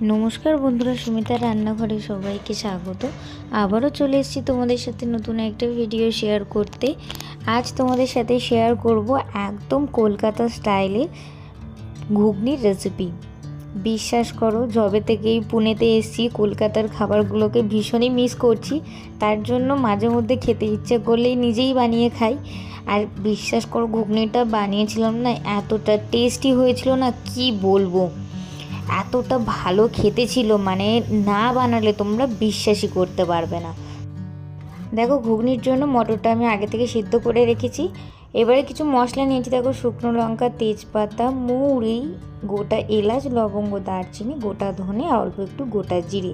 নমস্কার বন্ধুরা, সুমিতা রান্নাঘরে সবাইকে স্বাগত। আবারও চলে এসেছি তোমাদের সাথে নতুন একটা ভিডিও শেয়ার করতে। আজ তোমাদের সাথে শেয়ার করব একদম কলকাতা স্টাইলে ঘুগনির রেসিপি। বিশ্বাস করো, যবে থেকেই পুনেতে এসেছি কলকাতার খাবারগুলোকে ভীষণই মিস করছি। তার জন্য মাঝে মধ্যে খেতে ইচ্ছে করলেই নিজেই বানিয়ে খাই। আর বিশ্বাস করো, ঘুগনিটা বানিয়েছিলাম না, এতটা টেস্টি হয়েছিল না, কি বলবো, এতটা ভালো খেতে ছিল, মানে না বানালে তোমরা বিশ্বাসই করতে পারবে না। দেখো, ঘুগনির জন্য মটরটা আমি আগে থেকে সিদ্ধ করে রেখেছি। এবারে কিছু মশলা নিয়েছি। দেখো, শুকনো লঙ্কা, তেজপাতা, মৌরি, গোটা এলাচ, লবঙ্গ, দারচিনি, গোটা ধনে আর অল্প একটু গোটা জিরে।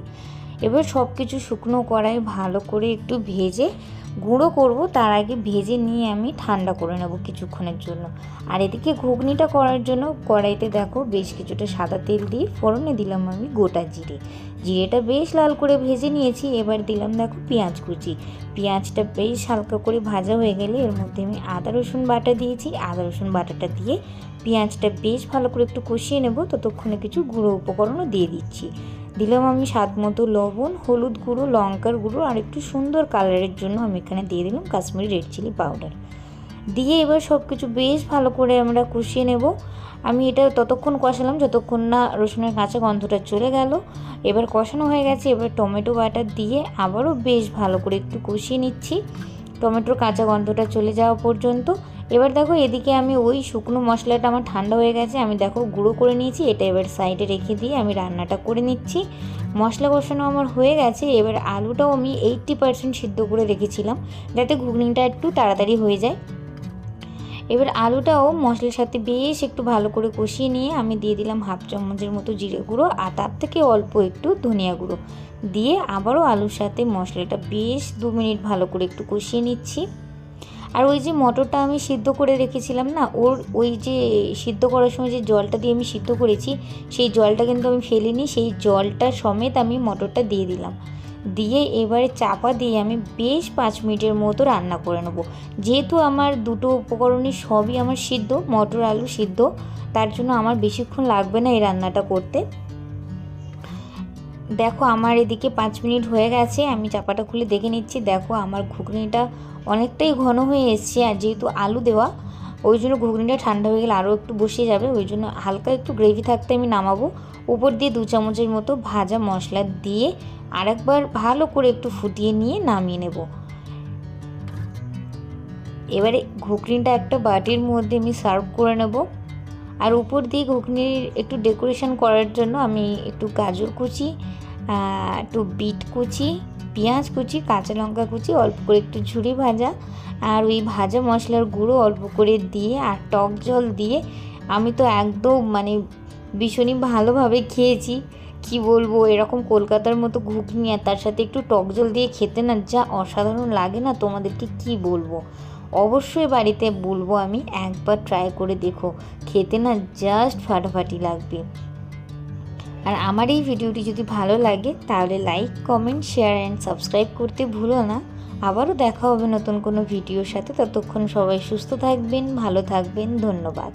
এবার সব কিছু শুকনো কড়াই ভালো করে একটু ভেজে গুঁড়ো করব। তার আগে ভেজে নিয়ে আমি ঠান্ডা করে নেব কিছুক্ষণের জন্য। আর এদিকে ঘুগনিটা করার জন্য কড়াইতে দেখো বেশ কিছুটা সাদা তেল দিয়ে ফোড়নে দিলাম আমি গোটা জিরে। জিরেটা বেশ লাল করে ভেজে নিয়েছি। এবার দিলাম দেখো পেঁয়াজ কুচি। পেঁয়াজটা বেশ হালকা করে ভাজা হয়ে গেলে এর মধ্যে আমি আদা রসুন বাটা দিয়েছি। আদা রসুন বাটাটা দিয়ে পেঁয়াজটা বেশ ভালো করে একটু কষিয়ে নেব। ততক্ষণে কিছু গুঁড়ো উপকরণও দিয়ে দিচ্ছি। দিলাম আমি স্বাদ মতো লবণ, হলুদ গুঁড়ো, লঙ্কার গুঁড়ো আর একটু সুন্দর কালারের জন্য আমি এখানে দিয়ে দিলাম কাশ্মীরি রেড চিলি পাউডার। দিয়ে এবার সব কিছু বেশ ভালো করে আমরা কষিয়ে নেব। আমি এটা ততক্ষণ কষালাম যতক্ষণ না রসুনের কাঁচা গন্ধটা চলে গেল। এবার কষানো হয়ে গেছে। এবার টমেটো বাটা দিয়ে আবারও বেশ ভালো করে একটু কষিয়ে নিচ্ছি টমেটোর কাঁচা গন্ধটা চলে যাওয়া পর্যন্ত। এবার দেখো, এদিকে আমি ওই শুকনো মশলাটা আমার ঠান্ডা হয়ে গেছে, আমি দেখো গুঁড়ো করে নিয়েছি। এটা এবার সাইডে রেখে দিয়ে আমি রান্নাটা করে নিচ্ছি। মশলা কষানো আমার হয়ে গেছে। এবার আলুটাও আমি 80% সিদ্ধ করে রেখেছিলাম যাতে ঘুগনিটা একটু তাড়াতাড়ি হয়ে যায়। এবার আলুটাও মশলার সাথে বেশ একটু ভালো করে কষিয়ে নিয়ে আমি দিয়ে দিলাম হাফ চামচের মতো জিরে গুঁড়ো আর তার থেকে অল্প একটু ধনিয়া গুঁড়ো দিয়ে আবারও আলুর সাথে মশলাটা বেশ 2 মিনিট ভালো করে একটু কষিয়ে নিচ্ছি। আর ওই যে মটরটা আমি সিদ্ধ করে রেখেছিলাম না, ওই যে সিদ্ধ করার সময় যে জলটা দিয়ে আমি সিদ্ধ করেছি সেই জলটা কিন্তু আমি ফেলিনি। সেই জলটা সমেত আমি মটরটা দিয়ে দিলাম। দিয়ে এবারে চাপা দিয়ে আমি বেশ 5 মিনিটের মতো রান্না করে নেব। যেহেতু আমার দুটো উপকরণই সবই আমার সিদ্ধ, মটর আলু সিদ্ধ, তার জন্য আমার বেশিক্ষণ লাগবে না এই রান্নাটা করতে। দেখো, আমার এদিকে 5 মিনিট হয়ে গেছে। আমি চাপাটা খুলে দেখে নিচ্ছি। দেখো, আমার ঘুগনিটা অনেকটাই ঘন হয়ে এসছে। আর যেহেতু আলু দেওয়া, ওই জন্য ঘুগনিটা ঠান্ডা হয়ে গেলে আরও একটু বসিয়ে যাবে। ওই জন্য হালকা একটু গ্রেভি থাকতে আমি নামাবো। উপর দিয়ে 2 চামচের মতো ভাজা মশলা দিয়ে আরেকবার ভালো করে একটু ফুটিয়ে নিয়ে নামিয়ে নেব। এবারে ঘুগনিটা একটা বাটির মধ্যে আমি সার্ভ করে নেব। আর উপর দিয়ে ঘুগনির একটু ডেকোরেশন করার জন্য আমি একটু গাজর কুচি, একটু বিট কুচি, পেঁয়াজ কুচি, কাঁচা লঙ্কা কুচি, অল্প করে একটু ঝুরি ভাজা আর ওই ভাজা মশলার গুঁড়ো অল্প করে দিয়ে আর টক জল দিয়ে আমি তো একদম মানে ভীষণই ভালোভাবে খেয়েছি। কি বলবো, এরকম কলকাতার মতো ঘুগনি আর তার সাথে একটু টক জল দিয়ে খেতে না যা অসাধারণ লাগে না, তোমাদেরকে কি বলবো। অবশ্যই বাড়িতে বলবো আমি, একবার ট্রাই করে দেখো, খেতে না জাস্ট ফাটাফাটি লাগবে। আর আমার এই ভিডিওটি যদি ভালো লাগে তাহলে like, comment, share and subscribe করতে ভুলো না। আবারও দেখা হবে নতুন কোনো ভিডিওর সাথে। ততক্ষণ সবাই সুস্থ থাকবেন, ভালো থাকবেন। ধন্যবাদ।